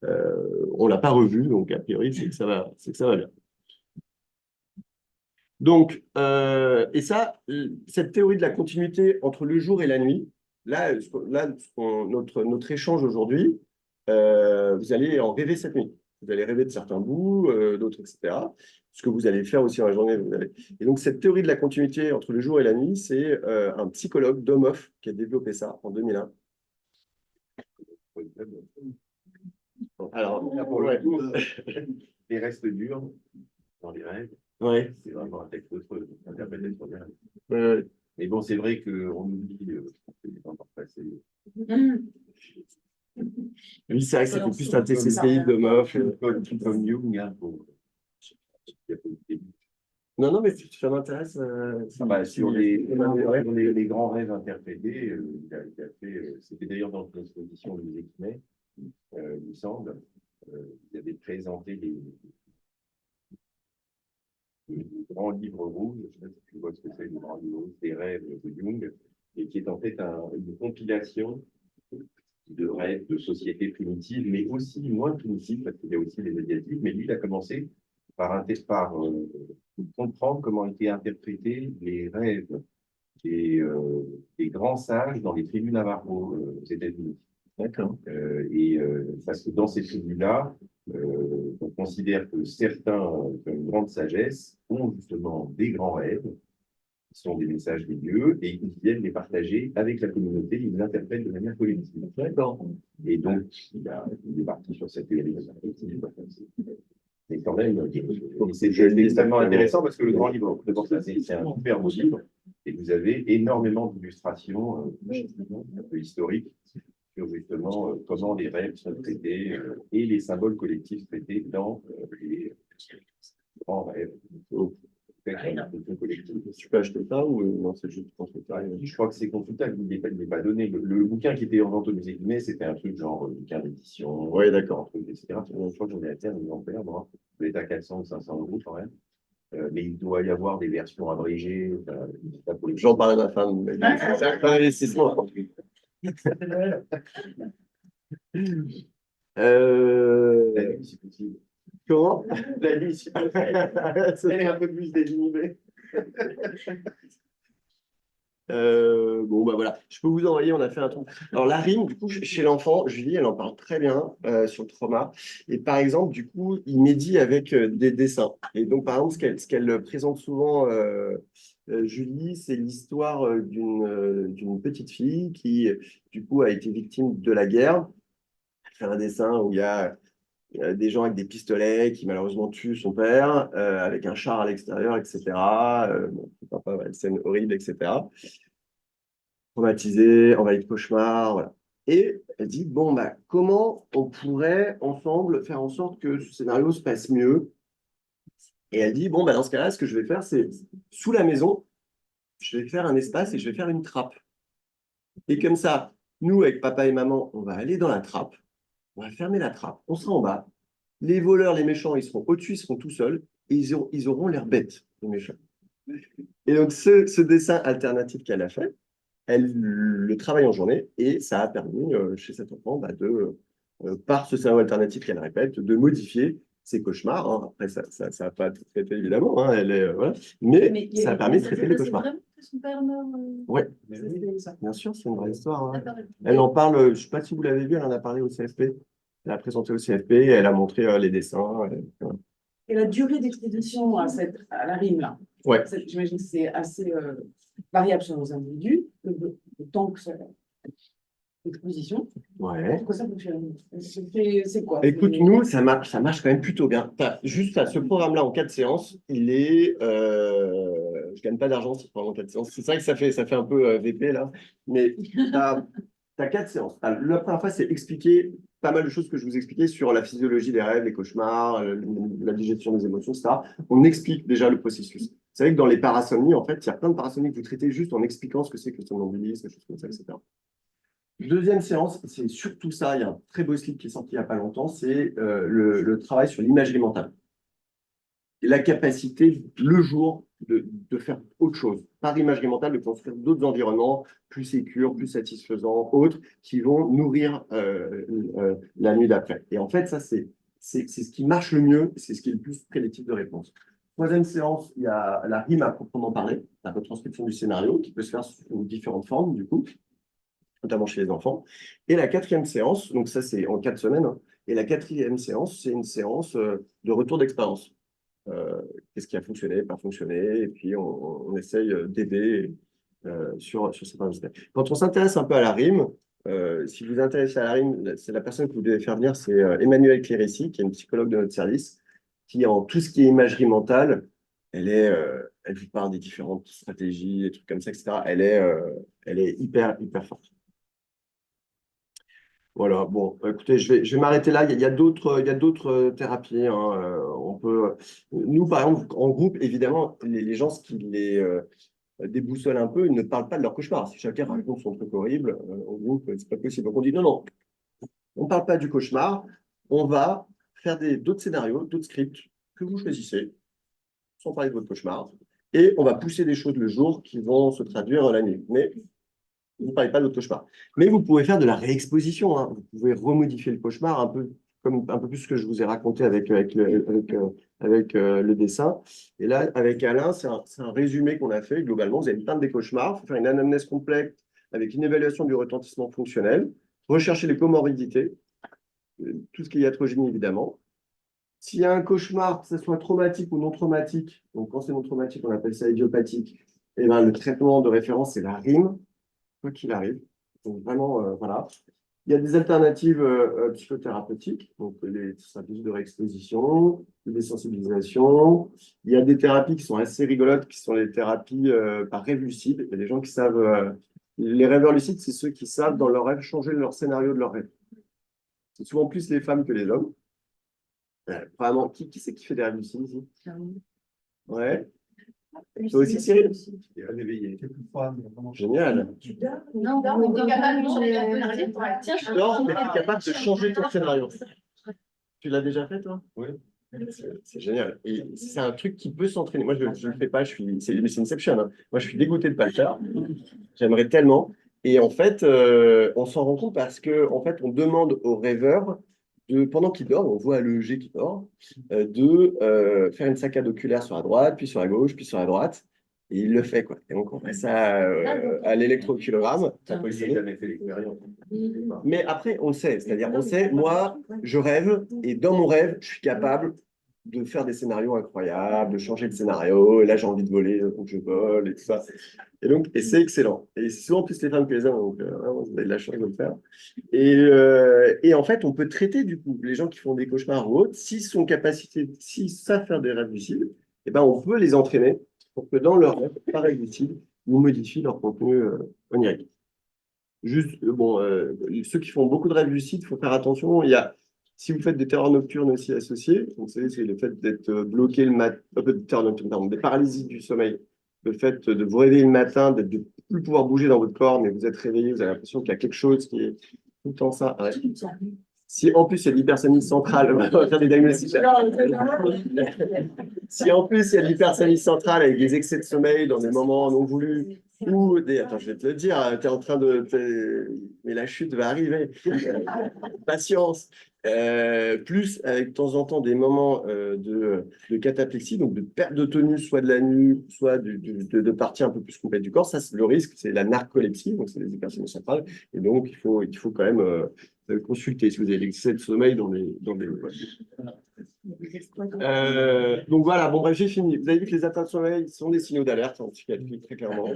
on ne l'a pas revu. Donc, a priori, c'est que ça va bien. Donc, et ça, cette théorie de la continuité entre le jour et la nuit, là notre échange aujourd'hui, vous allez en rêver cette nuit. Vous allez rêver de certains bouts, d'autres, etc. Ce que vous allez faire aussi dans la journée. Et donc, cette théorie de la continuité entre le jour et la nuit, c'est un psychologue, Domhoff, qui a développé ça en 2001. Alors, pour le coup, les restes durs dans les rêves, ouais. c'est vraiment un texte autre interprété sur les rêves. Ouais. Mais bon, c'est vrai qu'on oublie les temps passés. Oui, c'est vrai que c'était plus un TCCI de Domhoff. Comme Jung, hein, Non, non, mais ça m'intéresse. Sur les grands rêves interprétés, c'était d'ailleurs dans une exposition du Exmet, il me semble, il avait présenté les grands livres rouges, je ne sais pas si tu vois ce que c'est, le grand livre rouge des rêves de Jung, et qui est en fait une compilation de rêves de sociétés primitives, mais aussi moins primitives, parce qu'il y a aussi les médiatiques, mais lui, il a commencé par comprendre comment étaient interprétés les rêves des grands sages dans les tribus Navajo aux États-Unis. D'accord. Parce que dans ces tribus-là, on considère que certains qui ont une grande sagesse ont justement des grands rêves, qui sont des messages des dieux, et ils viennent les partager avec la communauté, ils les interprètent de manière collective. D'accord. Et donc, il est parti sur cette théorie. Mais quand même, c'est extrêmement intéressant parce que le grand livre, d'abord, c'est un super beau livre, et vous avez énormément d'illustrations un peu historiques sur justement comment les rêves sont traités et les symboles collectifs traités dans les grands rêves. Tu peux acheter ça ou non, c'est juste consultable? Je crois que c'est consultable, il n'est pas donné. Le bouquin qui était en vente au musée Guimet, c'était un truc genre bouquin d'édition, Oui, d'accord. etc. Je crois que j'en ai acheté un exemplaire, moi. Il doit être à 400 ou 500 euros quand même. Mais il doit y avoir des versions abrégées. J'en parlais à ma femme. C'est un investissement. La nuit, si possible. Comment? La nuit, si possible. Elle est un peu plus désinhibée. Bon, bah voilà, je peux vous envoyer, on a fait un truc. Alors, la rime, du coup, chez l'enfant, Julie, elle en parle très bien sur le trauma. Et par exemple, du coup, il médit avec des dessins. Et donc, par exemple, ce qu'elle présente souvent, Julie, c'est l'histoire d'une petite fille qui, du coup, a été victime de la guerre. Elle fait un dessin où il y a des gens avec des pistolets qui malheureusement tuent son père, avec un char à l'extérieur, etc. Bon, papa, ouais, scène horrible, etc. Traumatisée, envahie de cauchemars, voilà. Et elle dit, bon, bah, comment on pourrait ensemble faire en sorte que ce scénario se passe mieux? Et elle dit, bon, bah, dans ce cas-là, ce que je vais faire, c'est sous la maison, je vais faire un espace et je vais faire une trappe. Et comme ça, nous, avec papa et maman, on va aller dans la trappe, on va fermer la trappe, on sera en bas. Les voleurs, les méchants, ils seront au-dessus, ils seront tout seuls, et ils auront l'air bêtes, les méchants. Et donc, ce dessin alternatif qu'elle a fait, elle le travaille en journée, et ça a permis chez cet enfant par ce scénario alternatif qu'elle répète, de modifier ses cauchemars. Hein. Après, ça n'a pas tout traité, évidemment, hein, voilà. Mais ça a permis de traiter les cauchemars. Vraiment que son père meurt. Oui, bien sûr, c'est une vraie histoire. Hein. Elle en parle, je ne sais pas si vous l'avez vu, elle en a parlé au CFP. Elle a présenté au CFP, elle a montré les dessins. Et la durée d'exposition à la rime, là, Ouais. j'imagine que c'est assez variable selon les individus, le temps que ça. L'exposition. Ouais. Pourquoi ça fonctionne? C'est quoi? Écoute, nous, ça marche quand même plutôt bien. Juste à ce programme-là, en 4 séances, il est. Je gagne pas d'argent si je prends en 4 séances. C'est vrai que ça fait un peu VP, là. Mais tu as 4 séances. Alors, la première fois, c'est expliquer pas mal de choses que je vous expliquais sur la physiologie des rêves, les cauchemars, la digestion des émotions, etc. On explique déjà le processus. Vous savez que dans les parasomnies, en fait, il y a plein de parasomnies que vous traitez juste en expliquant ce que c'est que le somnambulisme, des choses comme ça, etc. Deuxième séance, c'est surtout ça. Il y a un très beau slide qui est sorti il n'y a pas longtemps, c'est le travail sur l'imagerie mentale. Et la capacité, le jour, de faire autre chose. Par imagerie mentale, de construire d'autres environnements plus sécures, plus satisfaisants, autres, qui vont nourrir la nuit d'après. Et en fait, ça, c'est ce qui marche le mieux, c'est ce qui est le plus prédictif de réponse. Troisième séance, il y a la rime à proprement parler, la retranscription du scénario, qui peut se faire sous différentes formes, du coup, notamment chez les enfants. Et la quatrième séance, donc ça c'est en 4 semaines, hein, et la quatrième séance, c'est une séance de retour d'expérience. Qu'est-ce qui a fonctionné, pas fonctionné, et puis on essaye d'aider sur certains aspects. Quand on s'intéresse un peu à la rime, si vous vous intéressez à la rime, c'est la personne que vous devez faire venir, c'est Emmanuelle Clérici, qui est une psychologue de notre service, qui en tout ce qui est imagerie mentale, elle vous parle des différentes stratégies, des trucs comme ça, etc. Elle est hyper forte. Voilà, bon, écoutez, je vais m'arrêter là. Il y a d'autres thérapies, hein. Nous, par exemple, en groupe, évidemment, les gens, ce qui les déboussole un peu, ils ne parlent pas de leur cauchemar. Si chacun raconte son truc horrible, en groupe, c'est pas possible. Donc on dit non, non, on ne parle pas du cauchemar, on va faire d'autres scénarios, d'autres scripts que vous choisissez, sans parler de votre cauchemar, et on va pousser des choses le jour qui vont se traduire la nuit. Mais vous ne parlez pas de votre cauchemar. Mais vous pouvez faire de la réexposition, hein. Vous pouvez remodifier le cauchemar un peu plus ce que je vous ai raconté avec le dessin. Et là, avec Alain, c'est un résumé qu'on a fait. Globalement, vous allez peindre des cauchemars, il faut faire une anamnèse complète avec une évaluation du retentissement fonctionnel, rechercher les comorbidités, tout ce qui est iatrogénie, évidemment. S'il y a un cauchemar, que ce soit traumatique ou non traumatique, donc quand c'est non traumatique, on appelle ça idiopathique, et ben, le traitement de référence, c'est la rime, quoi qu'il arrive. Donc vraiment, voilà. Il y a des alternatives psychothérapeutiques, donc les stratégies de réexposition, de désensibilisation. Il y a des thérapies qui sont assez rigolotes, qui sont les thérapies par rêve lucide. Il y a des gens qui savent. Les rêveurs lucides, c'est ceux qui savent dans leur rêve changer leur scénario de leur rêve. C'est souvent plus les femmes que les hommes. Vraiment, qui c'est qui fait des rêves lucides ici? Ouais. Toi aussi, Cyril? Et réveiller. Quelquefois, mais vraiment. Génial. Non, on est capable de changer la tonalité. Tiens, Tu dors, mais tu es capable de changer ton scénario. Tu l'as déjà fait, toi? Oui. C'est génial. Et c'est un truc qui peut s'entraîner. Moi, je ne le fais pas. C'est Inception, hein. Moi, je suis dégoûté de ne pas le faire. J'aimerais tellement. Et en fait, on s'en rend compte parce que, en fait, on demande aux rêveurs, pendant qu'ils dorment, on voit l'EEG qui dort, de faire une saccade oculaire sur la droite, puis sur la gauche, puis sur la droite. Et il le fait, quoi. Et donc, on fait ça à l'électroculogramme. Ça peut J'ai jamais fait l'expérience. Mais après, on le sait. C'est-à-dire, on sait, moi, je rêve, et dans mon rêve, je suis capable de faire des scénarios incroyables, de changer de scénario. Et là, j'ai envie de voler, donc je vole, et tout ça. Et c'est excellent. Et c'est souvent plus les femmes que les hommes, donc vraiment, vous avez de la chance de le faire. Et en fait, on peut traiter, du coup, les gens qui font des cauchemars ou autres, s'ils savent faire des rêves lucides, eh ben, on peut les entraîner pour que dans leur rêve, par rêve lucide, ils modifient leur contenu onirique. Juste, bon, ceux qui font beaucoup de rêves lucides, il faut faire attention. Si vous faites des terreurs nocturnes aussi associées, donc, vous savez, c'est le fait d'être bloqué le matin, des terreurs nocturnes, pardon, des paralysies du sommeil, le fait de vous réveiller le matin, de ne plus pouvoir bouger dans votre corps, mais vous êtes réveillé, vous avez l'impression qu'il y a quelque chose qui est tout le temps ça. Ouais. Si en plus il y a de l'hypersomnie centrale, on va faire des diagnostics. Si en plus il y a de l'hypersomnie centrale avec des excès de sommeil dans des moments non voulus, ou des. Attends, je vais te le dire, tu es en train de. Mais la chute va arriver. Patience. Plus avec de temps en temps des moments de cataplexie, donc de perte de tonus, soit de la nuque, soit de parties un peu plus complètes du corps. Ça, c'est le risque, c'est la narcolepsie, donc c'est les hypersomnies centrales. Et donc, il faut quand même consulter si vous avez l'excès de sommeil dans les. Donc voilà, bon bref, j'ai fini. Vous avez vu que les atteintes de sommeil sont des signaux d'alerte en psychiatrie, très clairement.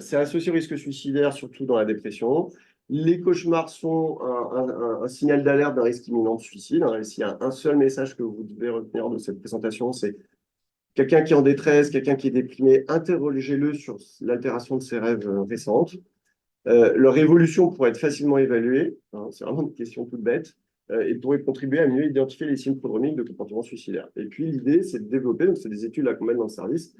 C'est associé au risque suicidaire, surtout dans la dépression. Les cauchemars sont un signal d'alerte d'un risque imminent de suicide, hein. Et s'il y a un seul message que vous devez retenir de cette présentation, c'est quelqu'un qui est en détresse, quelqu'un qui est déprimé, interrogez-le sur l'altération de ses rêves récentes. Leur évolution pourrait être facilement évaluée, hein, c'est vraiment une question toute bête, et pourrait contribuer à mieux identifier les signes prodromiques de comportement suicidaire. Et puis l'idée, c'est de développer, donc c'est des études là qu'on mène dans le service,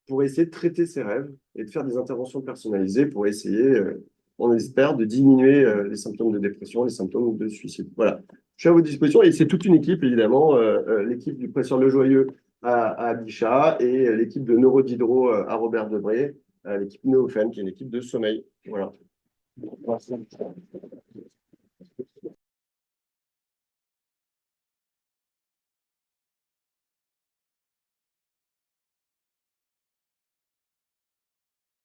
pour essayer de traiter ces rêves et de faire des interventions personnalisées pour essayer, on espère, de diminuer les symptômes de dépression, les symptômes de suicide. Voilà, je suis à votre disposition, et c'est toute une équipe, évidemment, l'équipe du professeur Lejoyeux à Bichat et l'équipe de Neurodhydro à Robert Debré, l'équipe Neofen, qui est une équipe de sommeil. Voilà.